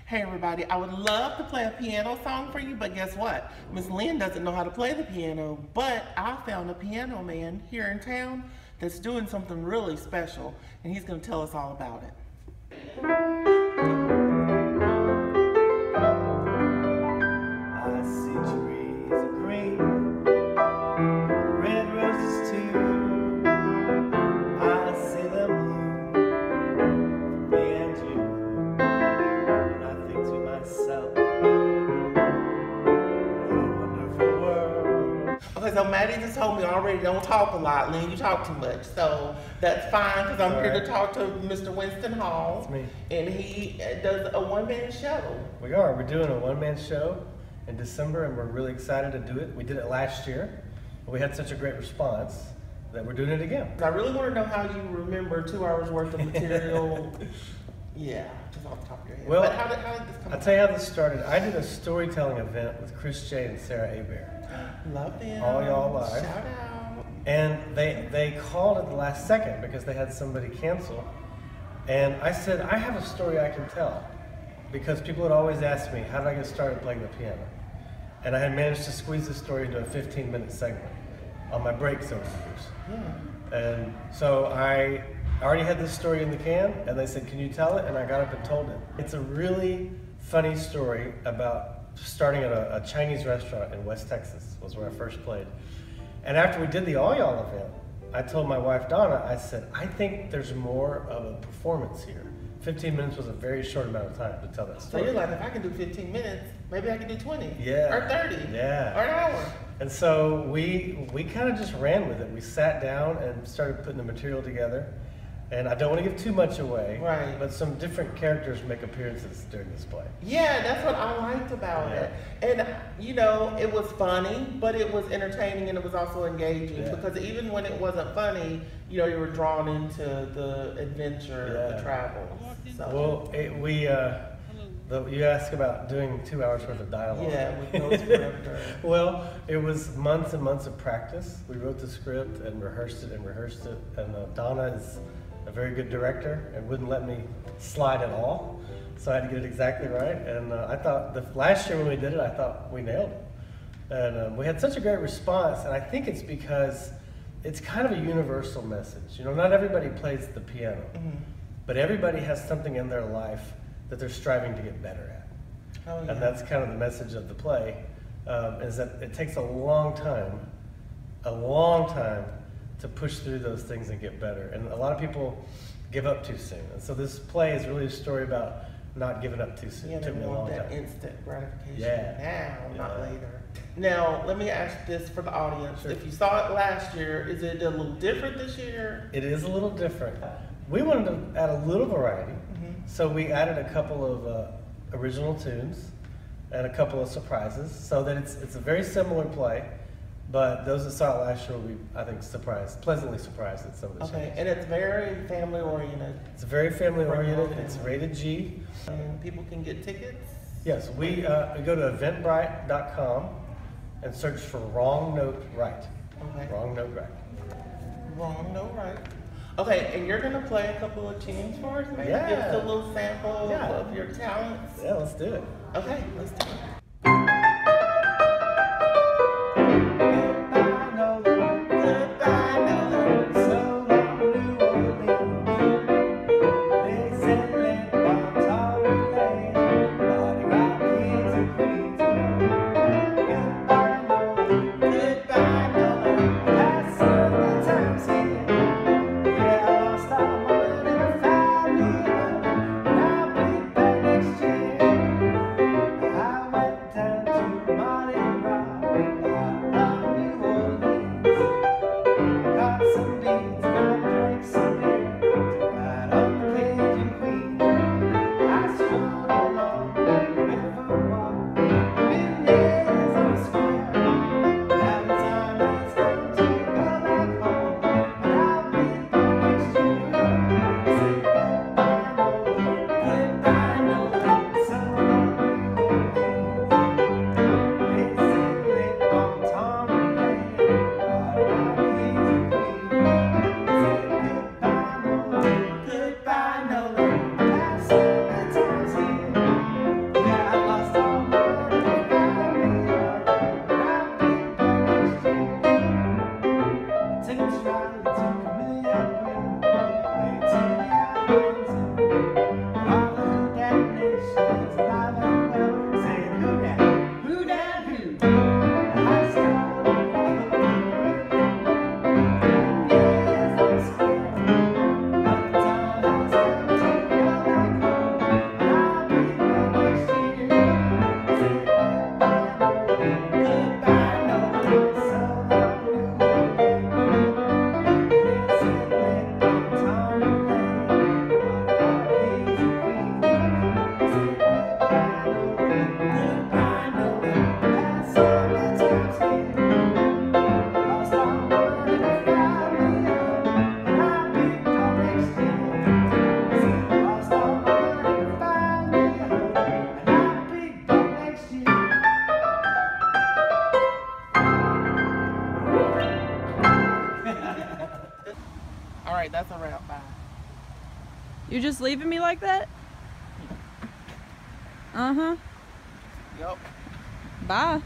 Hey everybody, I would love to play a piano song for you, but guess what? Miss Lynn doesn't know how to play the piano, but I found a piano man here in town that's doing something really special, and he's going to tell us all about it. I see trees of green, red roses too. I see them bloom for me and you. And I think to myself, what a wonderful world. Okay, so Maddie just told me already don't talk a lot. Lynn, you talk too much. So that's fine because I'm here to talk to Mr. Winston Hall. That's me. And he does a one-man show. We are. We're doing a one-man show in December, and we're really excited to do it. We did it last year. We had such a great response that we're doing it again. I really want to know how you remember 2 hours worth of material. Yeah, just off the top of your head. Well, but how did this come I'll tell you how this started. I did a storytelling event with Chris J and Sarah Hebert. Love them. All y'all live. Shout out. And they called at the last second because they had somebody cancel. And I said, I have a story I can tell. Because people had always asked me, how did I get started playing the piano? And I had managed to squeeze the story into a 15-minute segment on my breaks over the years. Yeah. And so I already had this story in the can, and they said, can you tell it? And I got up and told it. It's a really funny story about starting at a Chinese restaurant in West Texas, was where I first played. And after we did the All Y'all event, I told my wife Donna, I said, I think there's more of a performance here. 15 minutes was a very short amount of time to tell that story. So you're like, if I can do 15 minutes, maybe I can do 20. Yeah. Or 30. Yeah. Or an hour. And so we kind of just ran with it. We sat down and started putting the material together. And I don't want to give too much away, right? But some different characters make appearances during this play. Yeah, that's what I liked about it. And, you know, it was funny, but it was entertaining and it was also engaging because even when it wasn't funny, you know, you were drawn into the adventure, the travel. So. Well, you asked about doing 2 hours worth of dialogue. Yeah, with no script. Well, it was months and months of practice. We wrote the script and rehearsed it. And Donna is a very good director and wouldn't let me slide at all. So I had to get it exactly right. And I thought last year when we did it, I thought we nailed it. And we had such a great response. And I think it's because it's kind of a universal message. You know, not everybody plays the piano, but everybody has something in their life that they're striving to get better at. Oh, yeah. And that's kind of the message of the play, is that it takes a long time to push through those things and get better. And a lot of people give up too soon. And so this play is really a story about not giving up too soon. Yeah, they want that instant gratification now, not later. Now, let me ask this for the audience. Sure. If you saw it last year, is it a little different this year? It is a little different. We wanted to add a little variety. So we added a couple of original tunes and a couple of surprises, so that it's a very similar play, but those that saw it last year will be, I think, pleasantly surprised at some of the changes. And it's very family oriented. It's very family oriented. It's rated G. And people can get tickets? Yes, we go to eventbrite.com and search for Wrong Note Right. Okay. Wrong Note Right. Wrong Note Right. Okay, and you're gonna play a couple of tunes for us, maybe? Yeah. Give us a little sample of your talents. Yeah, let's do it. Okay, let's do it. I went right, that's a wrap. Bye. You just leaving me like that? Uh-huh. Yep. Bye.